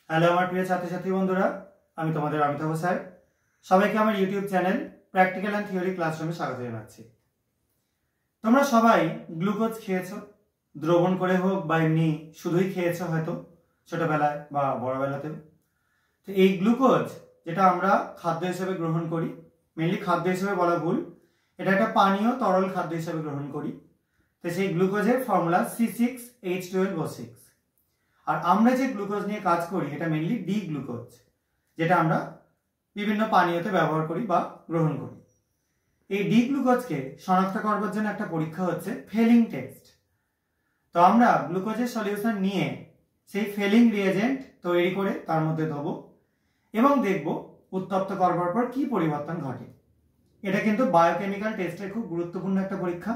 Hello আমার প্রিয় ছাত্রছাত্রী বন্ধুরা, আমি তোমাদের অমিতাভ স্যার। সবাইকে আমার YouTube channel practical and theory ক্লাসরুমে স্বাগত জানাচ্ছি। তোমরা সবাই গ্লুকোজ খেয়েছো, দ্রবণ করে হোক বা এমনি শুধুই খেয়েছো, হয়তো ছোটবেলায় বা বড়বেলাতেও। তো এই গ্লুকোজ যেটা আমরা খাদ্য হিসেবে গ্রহণ করি, মেনলি খাদ্য হিসেবে বলা ভুল, এটা একটা পানীয় তরল খাদ্য হিসেবে গ্রহণ করি। তো সেই গ্লুকোজের ফর্মুলা C6H12O6। আর আমরা যে গ্লুকোজ নিয়ে কাজ করি এটা মেনলি ডি গ্লুকোজ, যেটা আমরা বিভিন্ন পানীয়তে ব্যবহার করি বা গ্রহণ করি। এই ডি গ্লুকোজকে শনাক্ত করবার জন্য একটা পরীক্ষা হচ্ছে ফেলিং টেস্ট। তো আমরা গ্লুকোজের সলিউশন নিয়ে সেই ফেলিং রিয়েজেন্ট তৈরি করে তার মধ্যে দেবো এবং দেখব উত্তপ্ত করবার পর কি পরিবর্তন ঘটে। এটা কিন্তু বায়োকেমিক্যাল টেস্টের খুব গুরুত্বপূর্ণ একটা পরীক্ষা।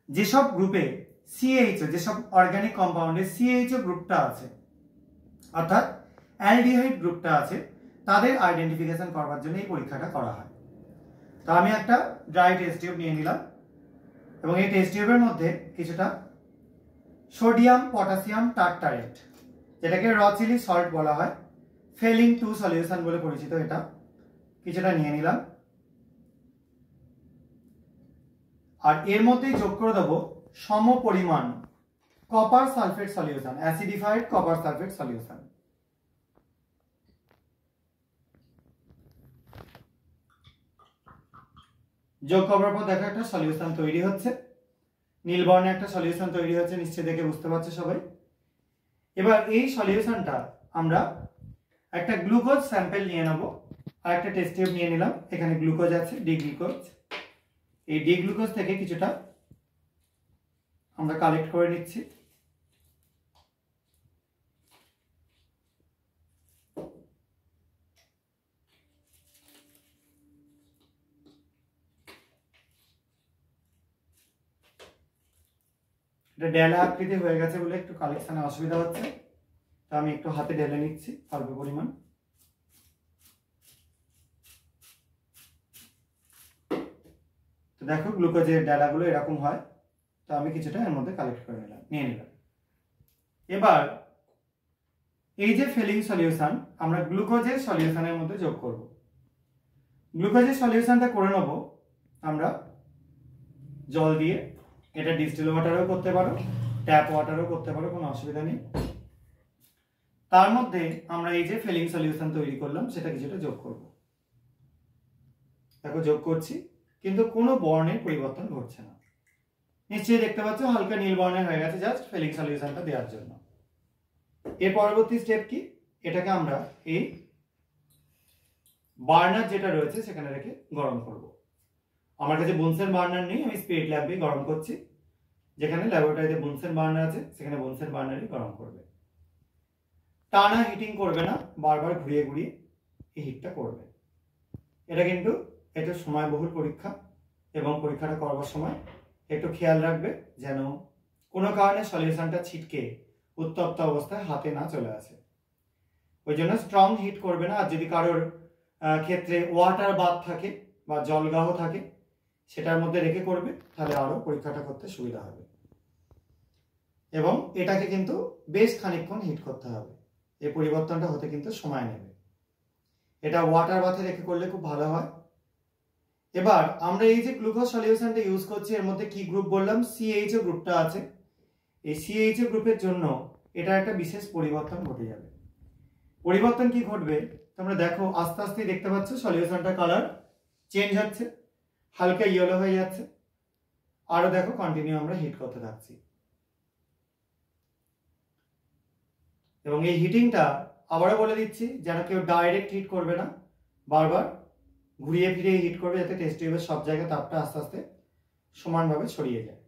যেসব গ্রুপে সিএইচও, যেসব অর্গানিক কম্পাউন্ডে সিএইচও গ্রুপটা আছে, অর্থাৎ অ্যালডিহাইড গ্রুপটা আছে, তাদের আইডেন্টিফিকেশন করবার জন্য এই পরীক্ষাটা করা হয়। তো আমি একটা ড্রাই টেস্ট টিউব নিয়ে নিলাম এবং এই টেস্ট টিউবের মধ্যে কিছুটা সোডিয়াম পটাশিয়াম টার্টারেট, যেটাকে র চিলি সল্ট বলা হয়, ফেলিং 2 সলিউশন বলে পরিচিত, এটা কিছুটা নিয়ে নিলাম। আর এর মধ্যেই যোগ করে দেবো সম পরিমাণ copper sulphate solution, acidified copper sulphate solution. যোগ করার পর দেখো একটা সলিউশন তৈরি হচ্ছে, নীল বর্ণে একটা সলিউশন তৈরি হচ্ছে, নিশ্চয়ই দেখে বুঝতে পারছো সবাই। এবার এই সলিউশনটা আমরা একটা গ্লুকোজ স্যাম্পল নিয়ে নেব আর একটা টেস্ট টিউব নিয়ে নিলাম। এখানে গ্লুকোজ আছে, ডি গ্লুকোজ। এই ডি গ্লুকোজ থেকে কিছুটা আমরা কালেক্ট করে নিচ্ছি। এটা ডেলা আকৃতি হয়ে গেছে বলে একটু কালেকশনে অসুবিধা হচ্ছে, তো আমি একটু হাতে ঢেলে নিচ্ছি অল্প পরিমাণ। তো দেখো গ্লুকোজের ডেলাগুলো এরকম হয়, তো আমি কিছুটা এর মধ্যে কালেক্ট করে নিয়ে নিলাম। এবার এই যে ফেলিং সলিউশন আমরা গ্লুকোজের সলিউশনের মধ্যে যোগ করব। গ্লুকোজের সলিউশনটা করে নেব আমরা জল দিয়ে। এটা ডিস্টিল ওয়াটারও করতে পারো, ট্যাপ ওয়াটারও করতে পারো, কোনো অসুবিধা নেই। তার মধ্যে আমরা এই যে ফেলিং সলিউশন তৈরি করলাম সেটা কিছুটা যোগ করব। দেখো যোগ করছি, কিন্তু কোনো বর্ণের পরিবর্তন ঘটছে না। নিশ্চয়ই দেখতে পাচ্ছ হালকা নীল বর্ণের হয়ে গেছে, জাস্ট ফেলিং সলিউশনটা দেওয়ার জন্য। এর পরবর্তী স্টেপ কি, এটাকে আমরা এই বার্নার যেটা রয়েছে সেখানে রেখে গরম করব। আমার কাছে বুনসেন বার্নার নেই, আমি স্পিরিট ল্যাম্পে গরম করছি। যেখানে ল্যাবরেটরিতে বুনসেন বার্নার আছে সেখানে বুনসেন বার্নারই গরম করবে। টানা হিটিং করবে না, বারবার ঘুরিয়ে ঘুরিয়ে এই হিটটা করবে। এটা কিন্তু একটু সময়বহুল পরীক্ষা এবং পরীক্ষাটা করবার সময় একটু খেয়াল রাখবে যেন কোনো কারণে সলিউশনটা ছিটকে উত্তপ্ত অবস্থায় হাতে না চলে আসে। ওই জন্য স্ট্রং হিট করবে না। আর যদি কারোর ক্ষেত্রে ওয়াটার বাথ থাকে বা জলগাহ থাকে সেটার মধ্যে রেখে করবে, তাহলে আরো পরীক্ষাটা করতে সুবিধা হবে। এবং এটাকে কিন্তু বেশ খানিকক্ষণ হিট করতে হবে, এই পরিবর্তনটা হতে কিন্তু সময় নেবে। এটা ওয়াটার বাথে রেখে করলে খুব ভালো হয়। এবার আমরা এই যে গ্লুকোজ সলিউশনটা ইউজ করছি এর মধ্যে কি গ্রুপ বললাম, সিএইচও গ্রুপটা আছে। এই সিএইচও গ্রুপের জন্য এটা একটা বিশেষ পরিবর্তন ঘটে যাবে। পরিবর্তন কি ঘটবে তোমরা দেখো, আস্তে আস্তে দেখতে পাচ্ছ সলিউশনটা কালার চেঞ্জ হচ্ছে, হালকা ইয়েলো হয়ে যাচ্ছে। আরো দেখো কন্টিনিউ আমরা হিট করতে থাকছি। এবং এই হিটিংটা আবারও বলে দিচ্ছি, যারা কেউ ডাইরেক্ট হিট করবে না, বারবার ঘুরিয়ে ফিরিয়ে হিট করবে যাতে টেস্ট টিউবের সব জায়গায় তাপটা আস্তে আস্তে সমানভাবে ছড়িয়ে যায়।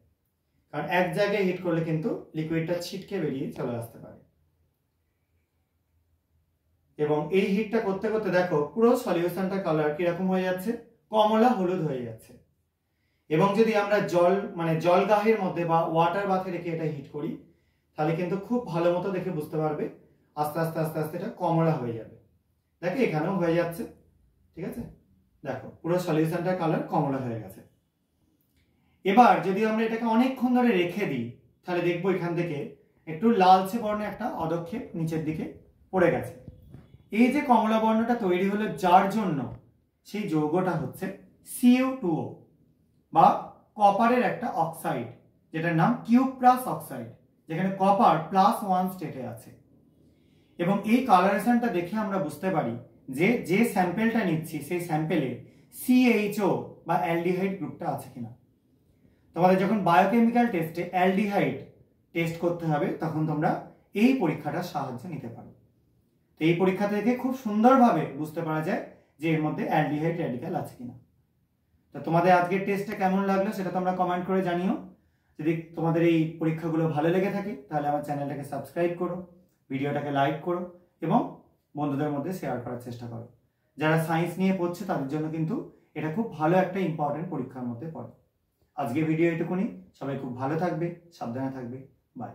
কারণ এক জায়গায় হিট করলে কিন্তু লিকুইডটা ছিটকে বেরিয়ে চলে আসতে পারে। এবং এই হিটটা করতে করতে দেখো পুরো সলিউশনটা কালার কিরকম হয়ে যাচ্ছে, কমলা হলুদ হয়ে যাচ্ছে। এবং যদি আমরা জলগাহের মধ্যে বা ওয়াটার বাথে রেখে এটা হিট করি তাহলে কিন্তু খুব ভালো মতো দেখে বুঝতে পারবে আস্তে আস্তে আস্তে আস্তে এটা কমলা হয়ে যাবে। দেখো এখানেও হয়ে যাচ্ছে, ঠিক আছে, দেখো পুরো সলিউশনটা কালার কমলা হয়ে গেছে। এবার যদি আমরা এটাকে অনেকক্ষণ ধরে রেখে দিই তাহলে দেখবো এখান থেকে একটু লালচে বর্ণে একটা অধক্ষেপ নিচের দিকে পড়ে গেছে। এই যে কমলা বর্ণটা তৈরি হলো যার জন্য, সেই যৌগটা হচ্ছে Cu2O বা কপারের একটা অক্সাইড, যেটার নাম কিউপ্রাস অক্সাইড, যেখানে কপার +1 স্টেটে আছে। এবং এই কালারেশনটা দেখে আমরা বুঝতে পারি যে যে স্যাম্পেলটা নিচ্ছি সেই স্যাম্পেলে CHO বা অ্যালডিহাইড গ্রুপটা আছে কিনা। তোমাদের যখন বায়োকেমিক্যাল টেস্টে অ্যালডিহাইড টেস্ট করতে হবে তখন তোমরা এই পরীক্ষাটার সাহায্য নিতে পারো। তো এই পরীক্ষা থেকে খুব সুন্দরভাবে বুঝতে পারা যায় যে এর মধ্যে অ্যালডিহাইড র্যাডিক্যাল আছে কিনা। তো তোমাদের আজকের টেস্টটা কেমন লাগলো সেটা তোমরা কমেন্ট করে জানিও। যদি তোমাদের এই পরীক্ষাগুলো ভালো লেগে থাকে তাহলে আমার চ্যানেলটাকে সাবস্ক্রাইব করো, ভিডিওটাকে লাইক করো এবং বন্ধুদের মধ্যে শেয়ার করার চেষ্টা করো। যারা সায়েন্স নিয়ে পড়ছে তাদের জন্য কিন্তু এটা খুব ভালো একটা ইম্পর্টেন্ট পরীক্ষার মধ্যে পড়ে। আজকে ভিডিও এটুকুনি। সবাই খুব ভালো থাকবে, সাবধানে থাকবে। বাই।